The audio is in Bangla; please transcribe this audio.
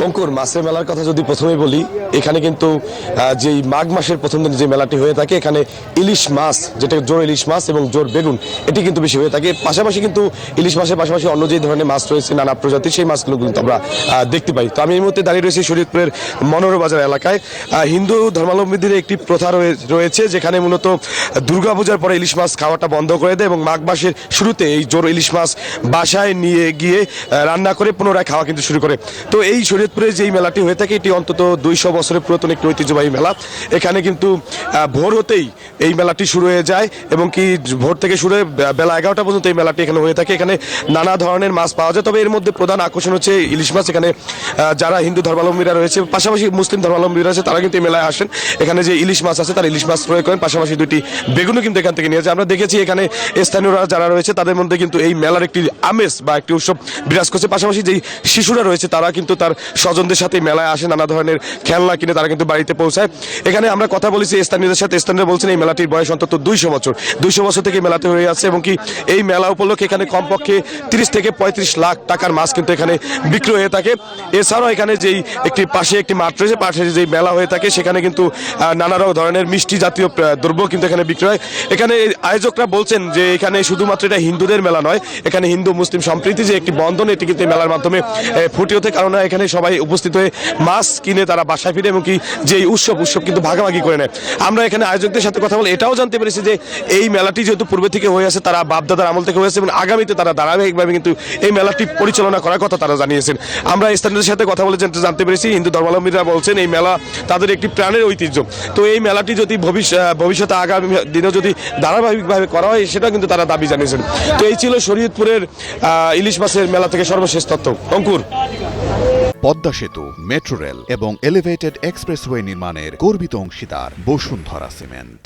অঙ্কুর, মাছের মেলার কথা যদি প্রথমেই বলি, এখানে কিন্তু যেই মাঘ মাসের প্রথম দিন যে মেলাটি হয়ে থাকে, এখানে ইলিশ মাছ, যেটা জোর ইলিশ মাছ এবং জোর বেগুন, এটি কিন্তু বেশি হয়ে থাকে। পাশাপাশি কিন্তু ইলিশ মাছের পাশাপাশি অন্য যে ধরনের মাছ রয়েছে, নানা প্রজাতির, সেই মাছগুলো কিন্তু আমরা দেখতে পাই। তো আমি এই মুহূর্তে দাঁড়িয়ে রয়েছি শরীয়তপুরের মনোহর বাজার এলাকায়। হিন্দু ধর্মাবলম্বীদের একটি প্রথা রয়েছে, যেখানে মূলত দুর্গাপূজার পরে ইলিশ মাছ খাওয়াটা বন্ধ করে দেয় এবং মাঘ মাসের শুরুতে এই জোর ইলিশ মাছ বাসায় নিয়ে গিয়ে রান্না করে পুনরায় খাওয়া কিন্তু শুরু করে। তো এই শরীয়তপুরে যেই মেলাটি হয়ে থাকে, এটি অন্তত 200 বছরের পুরাতন একটি ঐতিহ্যবাহী মেলা। এখানে কিন্তু ভোর হতেই এই মেলাটি শুরু হয়ে যায় এবং কি ভোর থেকে শুরু হয়ে বেলা 11টা পর্যন্ত এই মেলাটি এখানে হয়ে থাকে। এখানে নানা ধরনের মাছ পাওয়া যায়, তবে এর মধ্যে প্রধান আকর্ষণ হচ্ছে ইলিশ মাছ। এখানে যারা হিন্দু ধর্মাবলম্বীরা রয়েছে, পাশাপাশি মুসলিম ধর্মাবলম্বীরা আছে, তারা কিন্তু এই মেলায় আসেন। এখানে যে ইলিশ মাছ আছে, তারা ইলিশ মাছ ক্রয় করেন, পাশাপাশি দুটি বেগুনও কিন্তু এখান থেকে নিয়ে যায়। আমরা দেখেছি এখানে স্থানীয়রা যারা রয়েছে, তাদের মধ্যে কিন্তু এই মেলার একটি আমেজ বা একটি উৎসব বিরাজ করছে। পাশাপাশি যেই শিশুরা রয়েছে, তারা কিন্তু তার স্বজনদের সাথে মেলায় আসে, নানা ধরনের খেলনা কিনে তারা কিন্তু বাড়িতে পৌঁছায়। এখানে আমরা কথা বলেছি স্থানীয়দের সাথে, স্থানীয়রা বলছেন এই মেলাটির বয়স অন্তত 200 বছর। 200 বছর থেকে মেলাতে হয়ে আছে এবং কি এই মেলা উপলক্ষে এখানে কমপক্ষে 30 থেকে 35 লাখ টাকার মাছ কিন্তু এখানে বিক্রি হয়ে থাকে। এছাড়াও এখানে যেই একটি পাশে একটি মাঠ রয়েছে, পাশে যেই মেলা হয়ে থাকে, সেখানে কিন্তু নানা ধরনের মিষ্টি জাতীয় দ্রব্য কিন্তু এখানে বিক্রি হয়। এখানে আয়োজকরা বলছেন যে এখানে শুধুমাত্র এটা হিন্দুদের মেলা নয়, এখানে হিন্দু মুসলিম সম্প্রীতি যে একটি বন্ধন, এটি কিন্তু মেলার মাধ্যমে ফুটে ওঠে। কারণ এখানে সবাই উপস্থিত হয়ে মাছ কিনে তারা বাসায় ফিরে এবং কি যে উৎসব কিন্তু ভাগাভাগি করে নেয়। আমরা এখানে আয়োজকদের সাথে কথা বলে এটাও জানতে পেরেছি যে এই মেলাটি যেহেতু পূর্বে থেকে হয়ে আছে, তারা বাপদাদার আমল থেকে হয়েছে এবং আগামীতে তারা ধারাবাহিকভাবে কিন্তু এই মেলাটি পরিচালনা করার কথা তারা জানিয়েছেন। আমরা স্থানীয়দের সাথে কথা বলে জানতে পেরেছি হিন্দু ধর্মাবলম্বীরা বলছেন এই মেলা তাদের একটি প্রাণের ঐতিহ্য। তো এই মেলাটি যদি ভবিষ্যতে আগামী দিনে যদি ধারাবাহিকভাবে করা হয়, সেটা কিন্তু তারা দাবি জানিয়েছেন। তো এই ছিল শরীয়তপুরের ইলিশ মাছের মেলা থেকে সর্বশেষ তথ্য। অঙ্কুর। পদ্মা সেতু, মেট্রো রেল এবং এলিভেটেড এক্সপ্রেসওয়ে নির্মাণের গর্বিত অংশীদার বসুন্ধরা সিমেন্ট।